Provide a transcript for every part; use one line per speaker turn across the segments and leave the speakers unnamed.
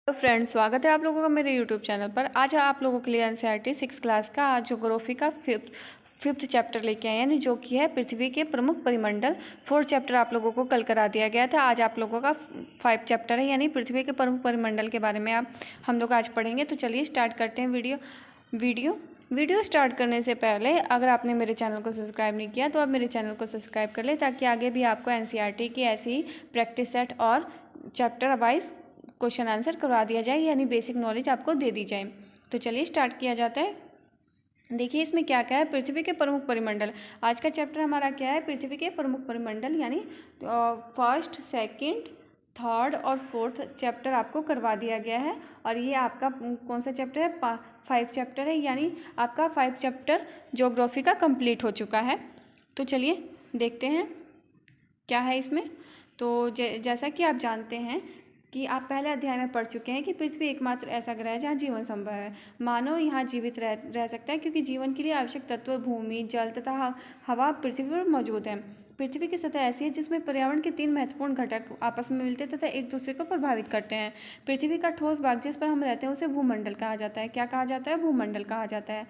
Hello friends, स्वागत है आप लोगों का मेरे यूट्यूब चैनल पर। आज आप लोगों के लिए एनसीईआरटी 6 क्लास का आज ज्योग्राफी का फिफ्थ चैप्टर लेके आए हैं, यानी जो कि है पृथ्वी के प्रमुख परिमंडल। 4 चैप्टर आप लोगों को कल करा दिया गया था। आज आप लोगों का 5 चैप्टर है, यानी पृथ्वी के प्रमुख परिमंडल के बारे में हम लोग आज पढ़ेंगे। तो चलिए स्टार्ट करते हैं वीडियो स्टार्ट करने से पहले अगर आपने मेरे चैनल को सब्सक्राइब नहीं किया तो आप मेरे चैनल को सब्सक्राइब कर लें, ताकि आगे भी आपको एनसीईआरटी की ऐसी ही प्रैक्टिस सेट और चैप्टर वाइज क्वेश्चन आंसर करवा दिया जाए, यानी बेसिक नॉलेज आपको दे दी जाए। तो चलिए स्टार्ट किया जाता है। देखिए इसमें क्या क्या है, पृथ्वी के प्रमुख परिमंडल। आज का चैप्टर हमारा क्या है, पृथ्वी के प्रमुख परिमंडल, यानी फर्स्ट, सेकंड, थर्ड और फोर्थ चैप्टर आपको करवा दिया गया है। और ये आपका कौन सा चैप्टर है, 5 चैप्टर है, यानी आपका 5 चैप्टर ज्योग्राफी का कंप्लीट हो चुका है। तो चलिए देखते हैं क्या है इसमें। तो जैसा कि आप जानते हैं कि आप पहले अध्याय में पढ़ चुके हैं कि पृथ्वी एकमात्र ऐसा ग्रह है जहाँ जीवन संभव है। मानव यहाँ जीवित रह सकता है, क्योंकि जीवन के लिए आवश्यक तत्व भूमि, जल तथा हवा पृथ्वी पर मौजूद है। पृथ्वी की सतह ऐसी है जिसमें पर्यावरण के 3 महत्वपूर्ण घटक आपस में मिलते तथा एक दूसरे को प्रभावित करते हैं। पृथ्वी का ठोस भाग जिस पर हम रहते हैं उसे भूमंडल कहा जाता है। क्या कहा जाता है? भूमंडल कहा जाता है।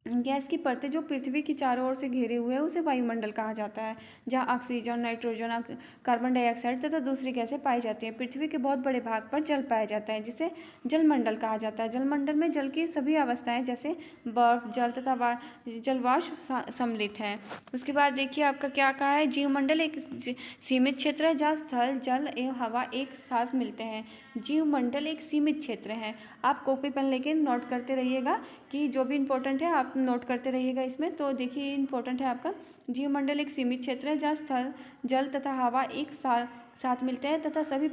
गैस की परतें जो पृथ्वी की चारों ओर से घेरे हुए हैं उसे वायुमंडल कहा जाता है, जहाँ ऑक्सीजन, नाइट्रोजन, कार्बन डाइऑक्साइड तथा दूसरी गैसें पाई जाती हैं। पृथ्वी के बहुत बड़े भाग पर जल पाया जाता है, जिसे जलमंडल कहा जाता है। जलमंडल में जल की सभी अवस्थाएं जैसे बर्फ, जल तथा जलवाष्प सम्मिलित हैं। उसके बाद देखिए आपका क्या कहा है, जीवमंडल एक सीमित क्षेत्र है जहाँ स्थल, जल एवं हवा एक साथ मिलते हैं। जीवमंडल एक सीमित क्षेत्र है। आप कॉपी पेन लेके नोट करते रहिएगा कि जो भी इम्पोर्टेंट है आप नोट करते रहिएगा इसमें। तो देखिए ये इम्पोर्टेंट है आपका, जीवमंडल एक सीमित क्षेत्र है जहाँ स्थल, जल तथा हवा एक साथ मिलते हैं तथा सभी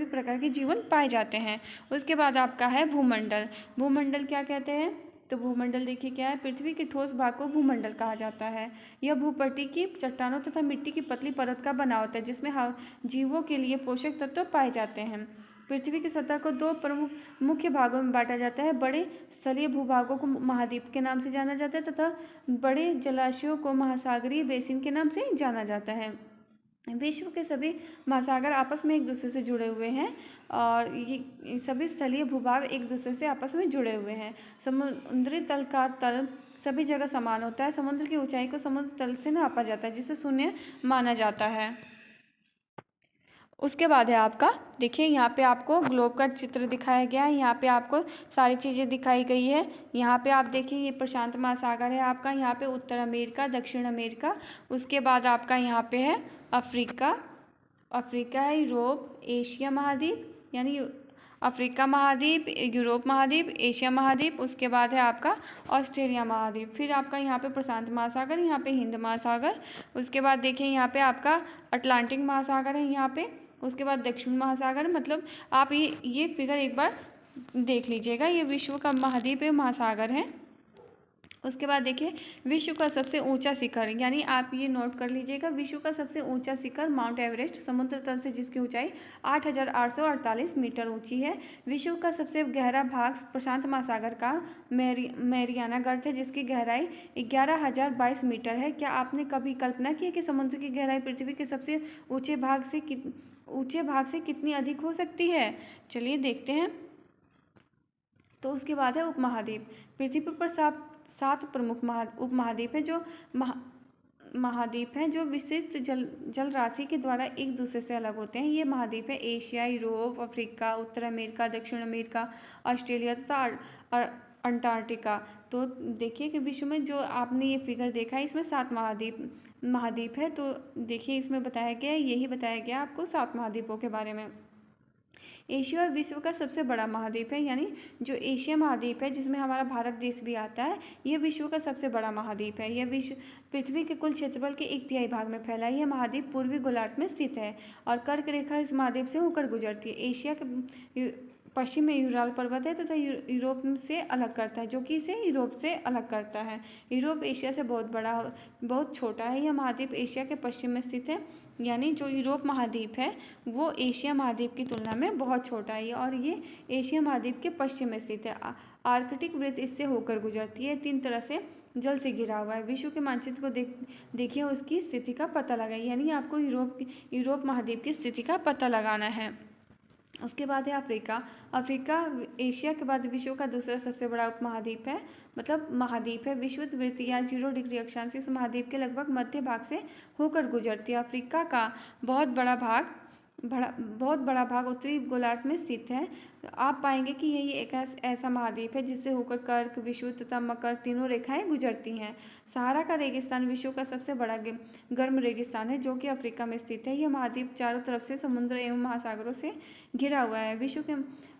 प्रकार के जीवन पाए जाते हैं। उसके बाद आपका है भूमंडल। भूमंडल क्या कहते हैं? तो भूमंडल देखिए क्या है, पृथ्वी के ठोस भाग को भूमंडल कहा जाता है। यह भूपट्टी की चट्टानों तथा मिट्टी की पतली परत का बना होता है, जिसमें जीवों के लिए पोषक तत्व पाए जाते हैं। पृथ्वी की सतह को 2 प्रमुख मुख्य भागों में बांटा जाता है। बड़े स्थलीय भूभागों को महाद्वीप के नाम से जाना जाता है तथा बड़े जलाशयों को महासागरीय बेसिन के नाम से जाना जाता है। विश्व के सभी महासागर आपस में एक दूसरे से जुड़े हुए हैं, और ये सभी स्थलीय भूभाग एक दूसरे से आपस में जुड़े हुए हैं। समुद्री तल का तल सभी जगह समान होता है। समुद्र की ऊंचाई को समुद्र तल से नापा जाता है, जिसे शून्य माना जाता है। उसके बाद है आपका, देखिए यहाँ पे आपको ग्लोब का चित्र दिखाया गया है। यहाँ पे आपको सारी चीज़ें दिखाई गई है। यहाँ पे आप देखिए ये प्रशांत महासागर है आपका, यहाँ पे उत्तर अमेरिका, दक्षिण अमेरिका। उसके बाद आपका यहाँ पे है अफ्रीका है, यूरोप, एशिया महाद्वीप, यानी अफ्रीका महाद्वीप, यूरोप महाद्वीप, एशिया महाद्वीप। उसके बाद है आपका ऑस्ट्रेलिया महाद्वीप। फिर आपका यहाँ पे प्रशांत महासागर, यहाँ पे हिंद महासागर। उसके बाद देखिए यहाँ पे आपका अटलांटिक महासागर है यहाँ पे। उसके बाद दक्षिण महासागर। मतलब आप ये फिगर एक बार देख लीजिएगा, ये विश्व का महाद्वीप है, महासागर है। उसके बाद देखिए विश्व का सबसे ऊंचा शिखर, यानी आप ये नोट कर लीजिएगा, विश्व का सबसे ऊंचा शिखर माउंट एवरेस्ट, समुद्र तल से जिसकी ऊंचाई 8,848 मीटर ऊंची है। विश्व का सबसे गहरा भाग प्रशांत महासागर का मैरियाना गर्त है, जिसकी गहराई 11,022 मीटर है। क्या आपने कभी कल्पना की है कि समुद्र की गहराई पृथ्वी के सबसे ऊंचे भाग से कितनी अधिक हो सकती है? चलिए देखते हैं। तो उसके बाद है उपमहाद्वीप। पृथ्वी पर 7 प्रमुख उपमहाद्वीप हैं, जो महाद्वीप हैं जो विस्तृत जल राशि के द्वारा एक दूसरे से अलग होते हैं। ये महाद्वीप है एशिया, यूरोप, अफ्रीका, उत्तर अमेरिका, दक्षिण अमेरिका, ऑस्ट्रेलिया तथा अंटार्कटिका। तो देखिए कि विश्व में जो आपने ये फिगर देखा है, इसमें 7 महाद्वीप है। तो देखिए इसमें बताया गया है, यही बताया गया आपको 7 महाद्वीपों के बारे में। एशिया विश्व का सबसे बड़ा महाद्वीप है, यानी जो एशिया महाद्वीप है, जिसमें हमारा भारत देश भी आता है, यह विश्व का सबसे बड़ा महाद्वीप है। यह विश्व पृथ्वी के कुल क्षेत्रफल के 1/3 भाग में फैला है। यह महाद्वीप पूर्वी गोलार्ध में स्थित है और कर्क रेखा इस महाद्वीप से होकर गुजरती है। एशिया के पश्चिम में यूराल पर्वत है तथा यूरोप से अलग करता है, जो कि इसे यूरोप से अलग करता है। यूरोप एशिया से बहुत छोटा है। यह महाद्वीप एशिया के पश्चिम में स्थित है, यानी जो यूरोप महाद्वीप है वो एशिया महाद्वीप की तुलना में बहुत छोटा है, और ये एशिया महाद्वीप के पश्चिम में स्थित है। आर्कटिक वृत्त इससे होकर गुजरती है। 3 तरह से जल से घिरा हुआ है। विश्व के मानचित्र को देखिए, उसकी स्थिति का पता लगाइए, यानी आपको यूरोप महाद्वीप की स्थिति का पता लगाना है। उसके बाद है अफ्रीका। अफ्रीका एशिया के बाद विश्व का दूसरा सबसे बड़ा उपमहाद्वीप है, मतलब महाद्वीप है। विषुवत वृत्त या 0 डिग्री अक्षांश इस महाद्वीप के लगभग मध्य भाग से होकर गुजरती है। अफ्रीका का बहुत बड़ा भाग उत्तरी गोलार्ध में स्थित है। आप पाएंगे कि यही एक ऐसा महाद्वीप है जिससे होकर कर्क, विषुवत तथा मकर तीनों रेखाएं गुजरती हैं। सहारा का रेगिस्तान विश्व का सबसे बड़ा गर्म रेगिस्तान है जो कि अफ्रीका में स्थित है। यह महाद्वीप चारों तरफ से समुद्र एवं महासागरों से घिरा हुआ है। विश्व के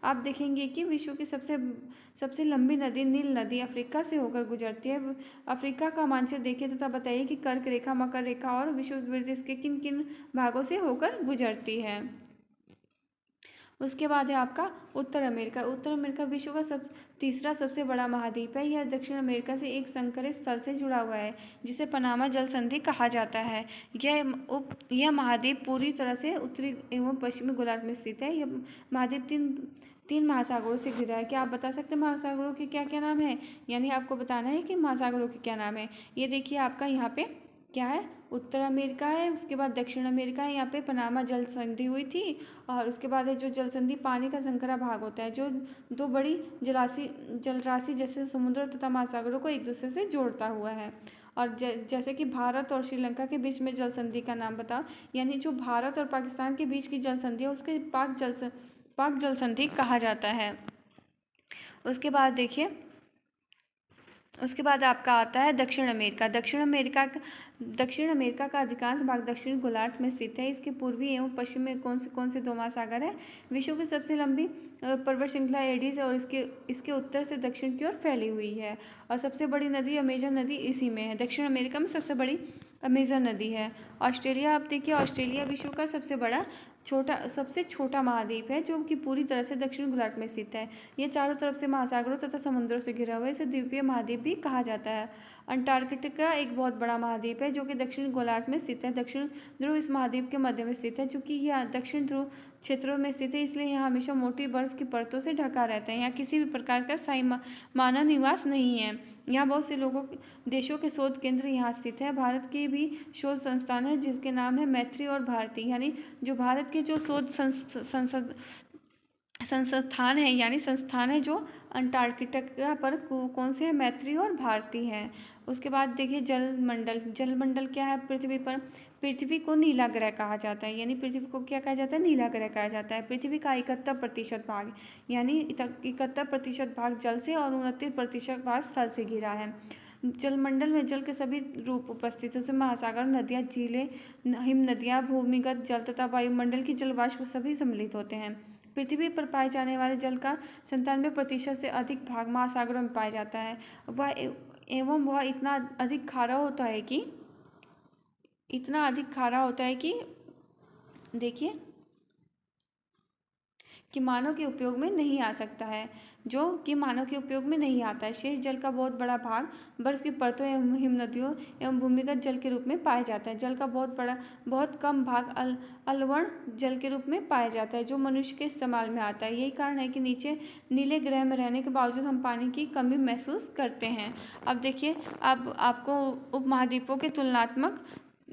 आप देखेंगे कि विश्व की सबसे लंबी नदी नील नदी अफ्रीका से होकर गुजरती है। अफ्रीका का मानचित्र देखिए तथा बताइए कि कर्क रेखा, मकर रेखा और विषुववृत्त इसके किन किन भागों से होकर गुजरती है। उसके बाद है आपका उत्तर अमेरिका। उत्तर अमेरिका विश्व का तीसरा सबसे बड़ा महाद्वीप है। यह दक्षिण अमेरिका से एक संकरित स्थल से जुड़ा हुआ है जिसे पनामा जल संधि कहा जाता है। यह महाद्वीप पूरी तरह से उत्तरी एवं पश्चिमी गोलार्ध में स्थित है। यह महाद्वीप तीन महासागरों से घिरा है। क्या आप बता सकते हैं महासागरों के क्या क्या नाम है? यानी आपको बताना है कि महासागरों के क्या नाम है। ये देखिए आपका यहाँ पे क्या है, उत्तर अमेरिका है, उसके बाद दक्षिण अमेरिका है, यहाँ पे पनामा जल संधि हुई थी, और उसके बाद है जो जल संधि पानी का संकरा भाग होता है जो दो बड़ी जलराशि जैसे समुद्र तथा महासागरों को एक दूसरे से जोड़ता हुआ है। और जैसे कि भारत और श्रीलंका के बीच में जल संधि का नाम बताओ। यानी जो भारत और पाकिस्तान के बीच की जल संधि है उसके पाक जल संधि कहा जाता है। उसके बाद देखिए, उसके बाद आपका आता है दक्षिण अमेरिका। दक्षिण अमेरिका का अधिकांश भाग दक्षिण गोलार्ध में स्थित है। इसके पूर्वी एवं पश्चिम में कौन से दो महासागर है? विश्व की सबसे लंबी पर्वत श्रृंखला एडीज और इसके उत्तर से दक्षिण की ओर फैली हुई है। और सबसे बड़ी नदी अमेजन नदी इसी में है। दक्षिण अमेरिका में सबसे बड़ी अमेजन नदी है। ऑस्ट्रेलिया, आप देखिए ऑस्ट्रेलिया विश्व का सबसे छोटा महाद्वीप है जो कि पूरी तरह से दक्षिण गोलार्ध में स्थित है। यह चारों तरफ से महासागरों तथा समुद्रों से घिरा हुआ है। इसे द्वीपीय महाद्वीप भी कहा जाता है। अंटार्कटिका एक बहुत बड़ा महाद्वीप है जो कि दक्षिण गोलार्ध में स्थित है। दक्षिण ध्रुव इस महाद्वीप के मध्य में स्थित है। चूंकि यह दक्षिण ध्रुव क्षेत्रों में स्थित है इसलिए यहाँ हमेशा मोटी बर्फ की परतों से ढका रहता है। यहाँ किसी भी प्रकार का स्थायी मानव निवास नहीं है। यहाँ बहुत से देशों के शोध केंद्र यहाँ स्थित है। भारत के भी शोध संस्थान है जिसके नाम है मैत्री और भारती। यानी जो भारत के जो शोध संस्थान है जो अंटार्कटिका पर कौन से हैं? मैत्री और भारती हैं। उसके बाद देखिए जलमंडल क्या है पृथ्वी पर? पृथ्वी को नीला ग्रह कहा जाता है। यानी पृथ्वी को क्या कहा जाता है? नीला ग्रह कहा जाता है। पृथ्वी का 71% भाग यानी 71% भाग जल से और 29% भाग स्थल से घिरा है। जलमंडल में जल के सभी रूप उपस्थित है। उसमें महासागर, नदियाँ, झीलें, हिम नदियाँ, भूमिगत जल तथा वायुमंडल की जलवाष्प सभी सम्मिलित होते हैं। पृथ्वी पर पाए जाने वाले जल का 97% से अधिक भाग महासागरों में पाया जाता है। वह इतना अधिक खारा होता है कि देखिए कि मानव के उपयोग में नहीं आ सकता है, जो कि मानव के उपयोग में नहीं आता है। शेष जल का बहुत बड़ा भाग बर्फ की परतों एवं हिम नदियों एवं भूमिगत जल के रूप में पाया जाता है। जल का बहुत कम भाग अलवण जल के रूप में पाया जाता है जो मनुष्य के इस्तेमाल में आता है। यही कारण है कि नीले ग्रह में रहने के बावजूद हम पानी की कमी महसूस करते हैं। अब देखिए, अब आपको उपमहाद्वीपों के तुलनात्मक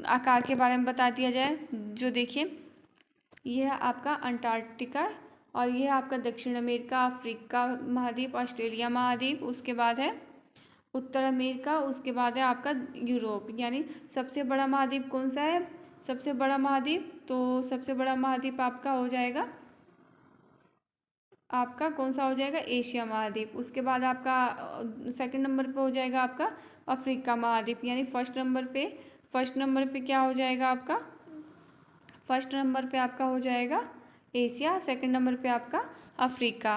आकार के बारे में बता दिया जाए। जो देखिए, यह आपका अंटार्कटिका और यह आपका दक्षिण अमेरिका, अफ्रीका महाद्वीप, ऑस्ट्रेलिया महाद्वीप, उसके बाद है उत्तर अमेरिका, उसके बाद है आपका यूरोप। यानी सबसे बड़ा महाद्वीप कौन सा है? सबसे बड़ा महाद्वीप आपका हो जाएगा, आपका कौन सा हो जाएगा? एशिया महाद्वीप। उसके बाद आपका सेकंड नंबर पे हो जाएगा आपका अफ्रीका महाद्वीप। यानी फर्स्ट नंबर पे क्या हो जाएगा आपका? फर्स्ट नंबर पे आपका हो जाएगा एशिया, सेकंड नंबर पे आपका अफ्रीका।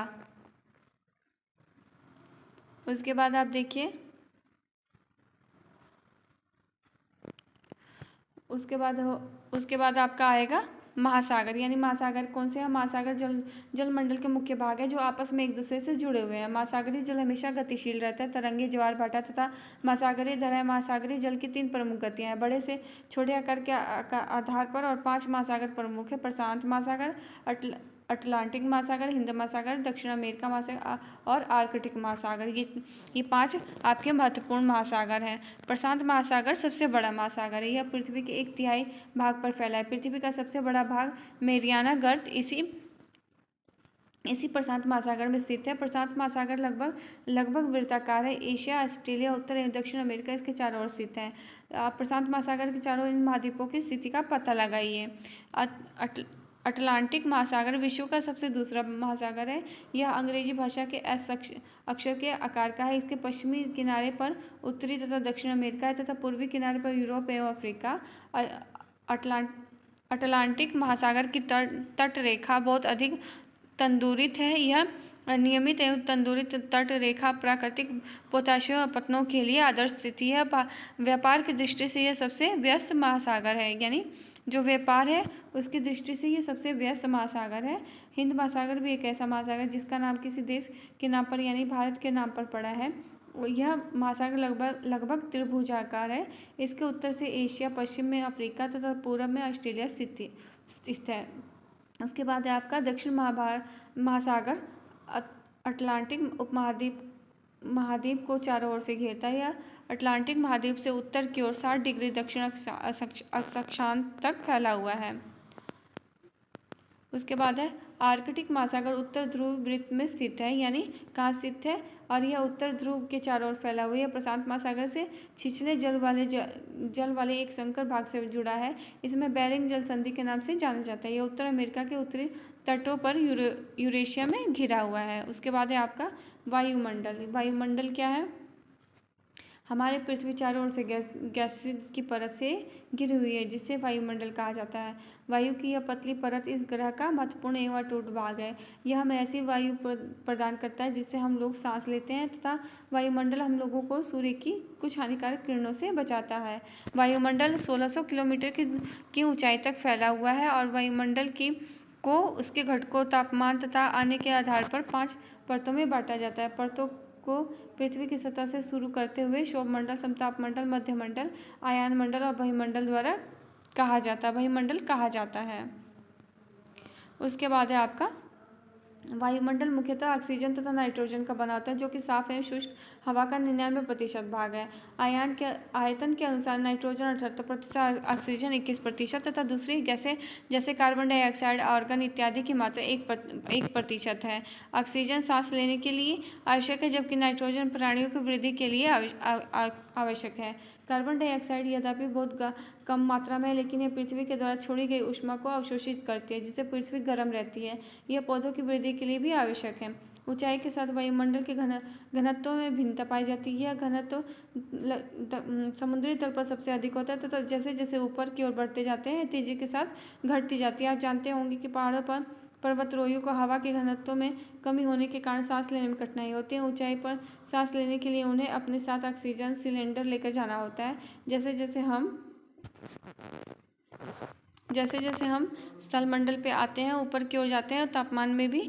उसके बाद आप देखिए, उसके बाद आपका आएगा महासागर। यानी महासागर कौन से हैं? महासागर जलमंडल के मुख्य भाग है जो आपस में एक दूसरे से जुड़े हुए हैं। महासागरीय जल हमेशा गतिशील रहता है। तरंगे, ज्वार भाटा तथा महासागरीय धाराएं महासागरीय जल की 3 प्रमुख गतियां हैं। बड़े से छोटे आकार के आधार पर और 5 महासागर प्रमुख है: प्रशांत महासागर, अटलांटिक महासागर, हिंद महासागर, दक्षिण अमेरिका महासागर और आर्कटिक महासागर। ये 5 आपके महत्वपूर्ण महासागर हैं। प्रशांत महासागर सबसे बड़ा महासागर है। यह पृथ्वी के 1/3 भाग पर फैला है। पृथ्वी का सबसे बड़ा भाग मेरियाना गर्त इसी प्रशांत महासागर में स्थित है। प्रशांत महासागर लगभग वृत्ताकार है। एशिया, ऑस्ट्रेलिया, उत्तर एवं दक्षिण अमेरिका इसके चारों ओर स्थित है। आप प्रशांत महासागर के चारों इन महाद्वीपों की स्थिति का पता लगाइए। अटलांटिक महासागर विश्व का सबसे दूसरा महासागर है। यह अंग्रेजी भाषा के एस अक्षर के आकार का है। इसके पश्चिमी किनारे पर उत्तरी तथा दक्षिण अमेरिका है तथा पूर्वी किनारे पर यूरोप एवं अफ्रीका। अटलांटिक महासागर की तट रेखा बहुत अधिक तंदुरित है। यह नियमित एवं तंदुरित तट रेखा प्राकृतिक पोताशियों पतनों के लिए आदर्श स्थिति है। व्यापार की दृष्टि से यह सबसे व्यस्त महासागर है, यानी जो व्यापार है उसकी दृष्टि से ये सबसे व्यस्त महासागर है। हिंद महासागर भी एक ऐसा महासागर जिसका नाम किसी देश के नाम पर यानी भारत के नाम पर पड़ा है। यह महासागर लगभग त्रिभुजाकार है। इसके उत्तर से एशिया, पश्चिम में अफ्रीका तथा पूर्व में ऑस्ट्रेलिया स्थित है। उसके बाद है आपका दक्षिण महासागर अटलांटिक उपमहाद्वीप को चारों ओर से घेरता है। यह अटलांटिक महाद्वीप से उत्तर की ओर 60 डिग्री दक्षिण अक्षांश तक फैला हुआ है। उसके बाद है आर्कटिक महासागर उत्तर ध्रुव वृत्त में स्थित है, यानी कहाँ स्थित है, और यह उत्तर ध्रुव के चारों ओर फैला हुआ है। यह प्रशांत महासागर से छिछले जल वाले एक संकर भाग से जुड़ा है। इसमें बेरिंग जल संधि के नाम से जाना जाता है। यह उत्तर अमेरिका के उत्तरी तटों पर यूरेशिया में घिरा हुआ है। उसके बाद है आपका वायुमंडल। वायुमंडल क्या है? हमारे पृथ्वी चारों ओर से गैस की परत से घिरी हुई है, जिसे वायुमंडल कहा जाता है। वायु की यह पतली परत इस ग्रह का महत्वपूर्ण एवं अटूट भाग है। यह हमें ऐसी वायु प्रदान करता है जिससे हम लोग सांस लेते हैं तथा वायुमंडल हम लोगों को सूर्य की कुछ हानिकारक किरणों से बचाता है। वायुमंडल 1600 किलोमीटर की ऊंचाई तक फैला हुआ है और वायुमंडल को उसके घटकों, तापमान तथा आने के आधार पर 5 परतों में बांटा जाता है। परतों को पृथ्वी की सतह से शुरू करते हुए क्षोभमंडल, समतापमंडल, मध्यमंडल, आयन मंडल और बहिमंडल द्वारा बहिमंडल कहा जाता है। उसके बाद है आपका वायुमंडल मुख्यतः ऑक्सीजन तथा नाइट्रोजन का बना होता है, जो कि साफ एवं शुष्क हवा का 99% भाग है। आयतन के अनुसार नाइट्रोजन 78%, ऑक्सीजन 21% तथा दूसरी गैसें जैसे कार्बन डाइऑक्साइड, आर्गन इत्यादि की मात्रा 1% है। ऑक्सीजन सांस लेने के लिए आवश्यक है, जबकि नाइट्रोजन प्राणियों की वृद्धि के लिए आवश्यक है। कार्बन डाइऑक्साइड यद्यपि बहुत कम मात्रा में है, लेकिन यह पृथ्वी के द्वारा छोड़ी गई ऊष्मा को अवशोषित करती है, जिससे पृथ्वी गर्म रहती है। यह पौधों की वृद्धि के लिए भी आवश्यक है। ऊंचाई के साथ वायुमंडल के घनत्व में भिन्नता पाई जाती है। यह घनत्व समुद्री तल पर सबसे अधिक होता है तथा जैसे जैसे ऊपर की ओर बढ़ते जाते हैं तेजी के साथ घटती जाती है। आप जानते होंगे कि पहाड़ों पर पर्वतारोहियों को हवा के घनत्व में कमी होने के कारण सांस लेने में कठिनाई होती है। ऊंचाई पर सांस लेने के लिए उन्हें अपने साथ ऑक्सीजन सिलेंडर लेकर जाना होता है। जैसे जैसे हम स्थलमंडल पे आते हैं, ऊपर की ओर जाते हैं, तापमान में भी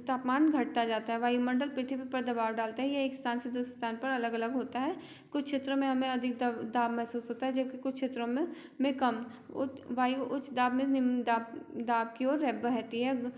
तापमान घटता जाता है। वायुमंडल पृथ्वी पर दबाव डालता है। यह एक स्थान से दूसरे स्थान पर अलग अलग होता है। कुछ क्षेत्रों में हमें अधिक दाब महसूस होता है, जबकि कुछ क्षेत्रों में कम। वायु उच्च दाब में निम्न दाब की ओर बहती है।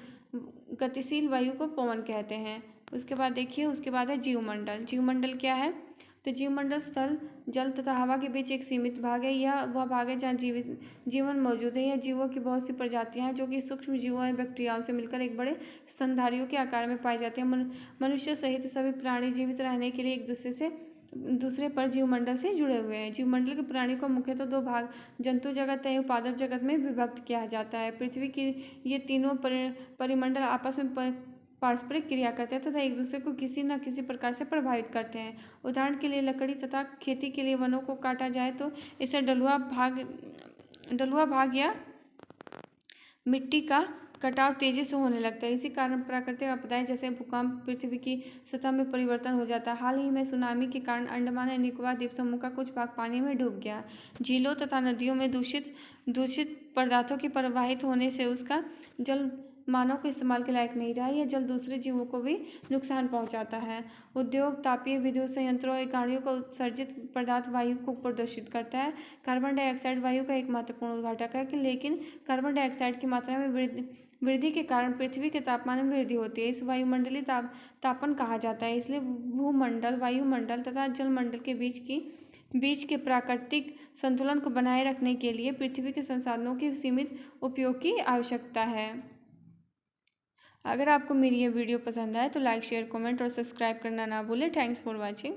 गतिशील वायु को पवन कहते हैं। उसके बाद देखिए, उसके बाद है जीवमंडल। जीवमंडल क्या है? तो जीवमंडल स्थल, जल तथा हवा के बीच एक सीमित भाग है। यह वह भाग है जहाँ जीवन मौजूद है। यह जीवों की बहुत सी प्रजातियां हैं, जो कि सूक्ष्म जीवों एवं बैक्टीरियाओं से मिलकर एक बड़े स्तनधारियों के आकार में पाई जाती है। मनुष्य सहित सभी प्राणी जीवित रहने के लिए एक दूसरे पर जीवमंडल से जुड़े हुए हैं। जीवमंडल के प्राणी को मुख्यतः 2 भाग, जंतु जगत एवं पादप जगत में विभक्त किया जाता है। पृथ्वी की ये तीनों परिमंडल आपस में पारस्परिक क्रिया करते हैं तथा एक दूसरे को किसी न किसी प्रकार से प्रभावित करते हैं। उदाहरण के लिए लकड़ी तथा खेती के लिए वनों को काटा जाए तो इसे ढलुआ भाग या मिट्टी का कटाव तेजी से होने लगता है। इसी कारण प्राकृतिक आपदाएं जैसे भूकंप, पृथ्वी की सतह में परिवर्तन हो जाता है। हाल ही में सुनामी के कारण अंडमान एवं निकोबार द्वीप समूह का कुछ भाग पानी में डूब गया। झीलों तथा नदियों में दूषित पदार्थों के प्रवाहित होने से उसका जल मानव के इस्तेमाल के लायक नहीं रहा। यह जल दूसरे जीवों को भी नुकसान पहुंचाता है। उद्योग, तापीय विद्युत संयंत्रों और गाड़ियों का उत्सर्जित पदार्थ वायु को प्रदूषित करता है। कार्बन डाइऑक्साइड वायु का एक महत्वपूर्ण घटक है, लेकिन कार्बन डाइऑक्साइड की मात्रा में वृद्धि के कारण पृथ्वी के तापमान में वृद्धि होती है। इस वायुमंडलीय तापन कहा जाता है। इसलिए भूमंडल, वायुमंडल तथा जलमंडल के बीच के प्राकृतिक संतुलन को बनाए रखने के लिए पृथ्वी के संसाधनों के सीमित उपयोग की आवश्यकता है। अगर आपको मेरी ये वीडियो पसंद आए तो लाइक शेयर कमेंट और सब्सक्राइब करना ना भूलें। Thanks for watching.